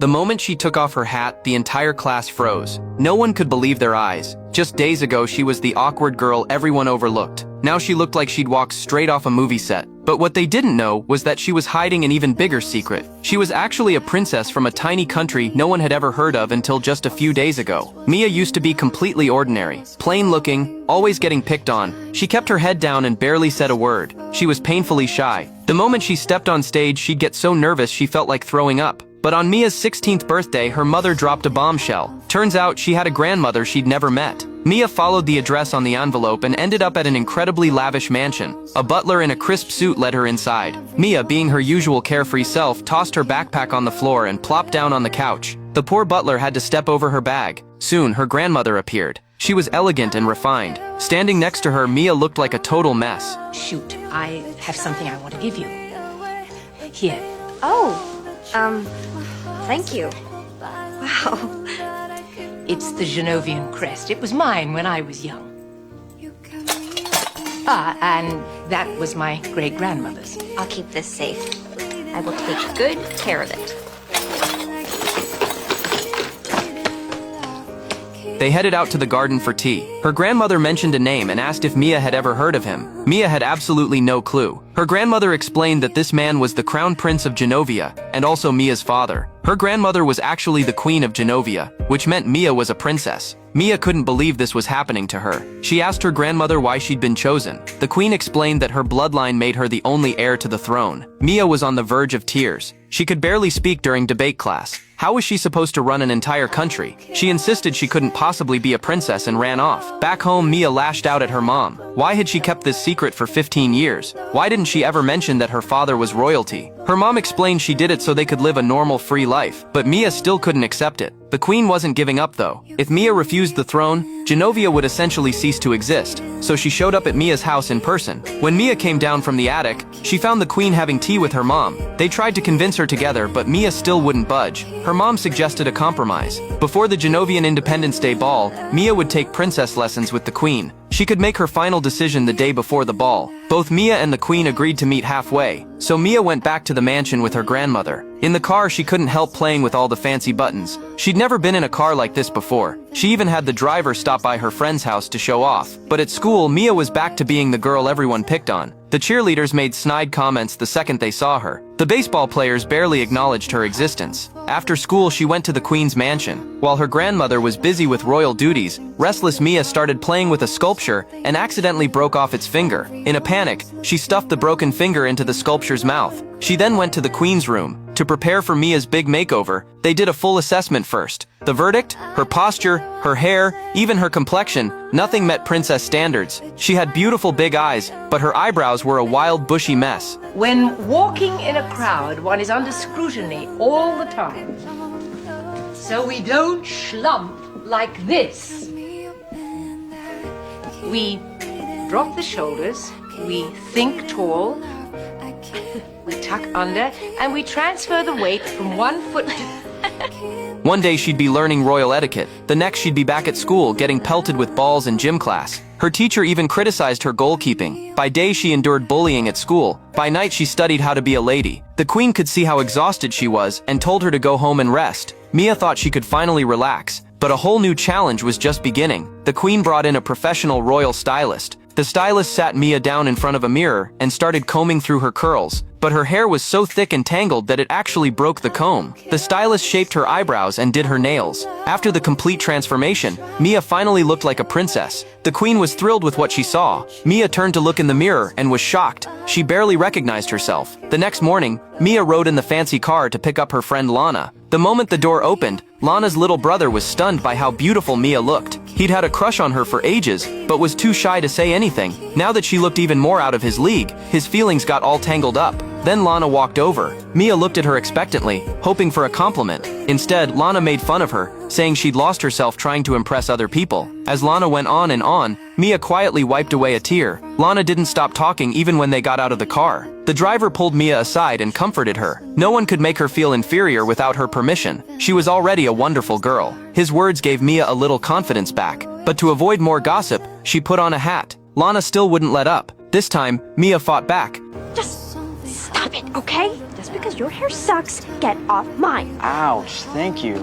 The moment she took off her hat, the entire class froze. No one could believe their eyes. Just days ago, she was the awkward girl everyone overlooked. Now she looked like she'd walked straight off a movie set. But what they didn't know was that she was hiding an even bigger secret. She was actually a princess from a tiny country no one had ever heard of until just a few days ago. Mia used to be completely ordinary, plain looking, always getting picked on. She kept her head down and barely said a word. She was painfully shy. The moment she stepped on stage, she'd get so nervous she felt like throwing up. But on Mia's 16th birthday, her mother dropped a bombshell. Turns out she had a grandmother she'd never met. Mia followed the address on the envelope and ended up at an incredibly lavish mansion. A butler in a crisp suit led her inside. Mia, being her usual carefree self, tossed her backpack on the floor and plopped down on the couch. The poor butler had to step over her bag. Soon, her grandmother appeared. She was elegant and refined. Standing next to her, Mia looked like a total mess. Shoot, I have something I want to give you. Here. Thank you. Wow. It's the Genovian crest. It was mine when I was young. And that was my great-grandmother's. I'll keep this safe. I will take good care of it. They headed out to the garden for tea. Her grandmother mentioned a name and asked if Mia had ever heard of him. Mia had absolutely no clue. Her grandmother explained that this man was the crown prince of Genovia, and also Mia's father. Her grandmother was actually the queen of Genovia, which meant Mia was a princess. Mia couldn't believe this was happening to her. She asked her grandmother why she'd been chosen. The queen explained that her bloodline made her the only heir to the throne. Mia was on the verge of tears. She could barely speak during debate class. How was she supposed to run an entire country? She insisted she couldn't possibly be a princess and ran off. Back home, Mia lashed out at her mom. Why had she kept this secret for 15 years? Why didn't she ever mention that her father was royalty? Her mom explained she did it so they could live a normal, free life, but Mia still couldn't accept it. The queen wasn't giving up though. If Mia refused the throne, Genovia would essentially cease to exist, so she showed up at Mia's house in person. When Mia came down from the attic, she found the queen having tea with her mom. They tried to convince her together, but Mia still wouldn't budge. Her mom suggested a compromise. Before the Genovian Independence Day ball, Mia would take princess lessons with the queen. She could make her final decision the day before the ball. Both Mia and the queen agreed to meet halfway, so Mia went back to the mansion with her grandmother. In the car, she couldn't help playing with all the fancy buttons. She'd never been in a car like this before. She even had the driver stop by her friend's house to show off. But at school, Mia was back to being the girl everyone picked on. The cheerleaders made snide comments the second they saw her. The baseball players barely acknowledged her existence. After school, she went to the queen's mansion. While her grandmother was busy with royal duties, restless Mia started playing with a sculpture and accidentally broke off its finger. In a panic, she stuffed the broken finger into the sculpture's mouth. She then went to the queen's room. To prepare for Mia's big makeover, they did a full assessment first. The verdict? Her posture, her hair, even her complexion, nothing met princess standards. She had beautiful big eyes, but her eyebrows were a wild, bushy mess. When walking in a crowd, one is under scrutiny all the time. So we don't slump like this. We drop the shoulders, we think tall, we tuck under, and we transfer the weight from one foot to... One day she'd be learning royal etiquette. The next she'd be back at school, getting pelted with balls in gym class. Her teacher even criticized her goalkeeping. By day she endured bullying at school. By night she studied how to be a lady. The queen could see how exhausted she was and told her to go home and rest. Mia thought she could finally relax, but a whole new challenge was just beginning. The queen brought in a professional royal stylist. The stylist sat Mia down in front of a mirror and started combing through her curls, but her hair was so thick and tangled that it actually broke the comb. The stylist shaped her eyebrows and did her nails. After the complete transformation, Mia finally looked like a princess. The queen was thrilled with what she saw. Mia turned to look in the mirror and was shocked. She barely recognized herself. The next morning, Mia rode in the fancy car to pick up her friend Lana. The moment the door opened, Lana's little brother was stunned by how beautiful Mia looked. He'd had a crush on her for ages, but was too shy to say anything. Now that she looked even more out of his league, his feelings got all tangled up. Then Lana walked over. Mia looked at her expectantly, hoping for a compliment. Instead, Lana made fun of her, saying she'd lost herself trying to impress other people. As Lana went on and on, Mia quietly wiped away a tear. Lana didn't stop talking even when they got out of the car. The driver pulled Mia aside and comforted her. No one could make her feel inferior without her permission. She was already a wonderful girl. His words gave Mia a little confidence back. But to avoid more gossip, she put on a hat. Lana still wouldn't let up. This time, Mia fought back. Just stop it, okay? Just because your hair sucks, get off mine. Ouch, thank you.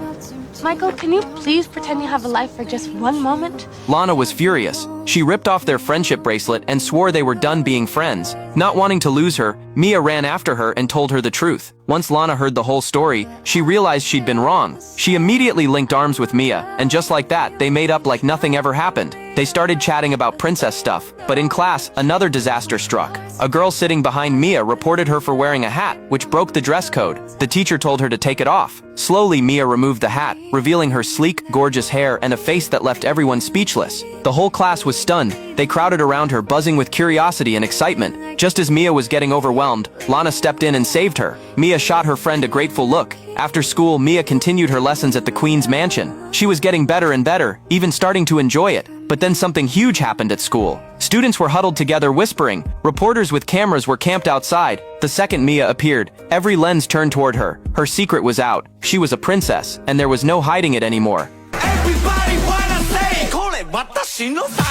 Michael, can you please pretend you have a life for just one moment? Lana was furious. She ripped off their friendship bracelet and swore they were done being friends. Not wanting to lose her, Mia ran after her and told her the truth. Once Lana heard the whole story, she realized she'd been wrong. She immediately linked arms with Mia, and just like that, they made up like nothing ever happened. They started chatting about princess stuff, but in class, another disaster struck. A girl sitting behind Mia reported her for wearing a hat, which broke the dress code. The teacher told her to take it off. Slowly, Mia removed the hat, revealing her sleek, gorgeous hair and a face that left everyone speechless. The whole class was stunned. They crowded around her, buzzing with curiosity and excitement. Just as Mia was getting overwhelmed, Lana stepped in and saved her. Mia shot her friend a grateful look. After school, Mia continued her lessons at the Queen's mansion. She was getting better and better, even starting to enjoy it. But then something huge happened at school. Students were huddled together whispering. Reporters with cameras were camped outside. The second Mia appeared, every lens turned toward her. Her secret was out. She was a princess, and there was no hiding it anymore. Everybody wanna say, これ私の才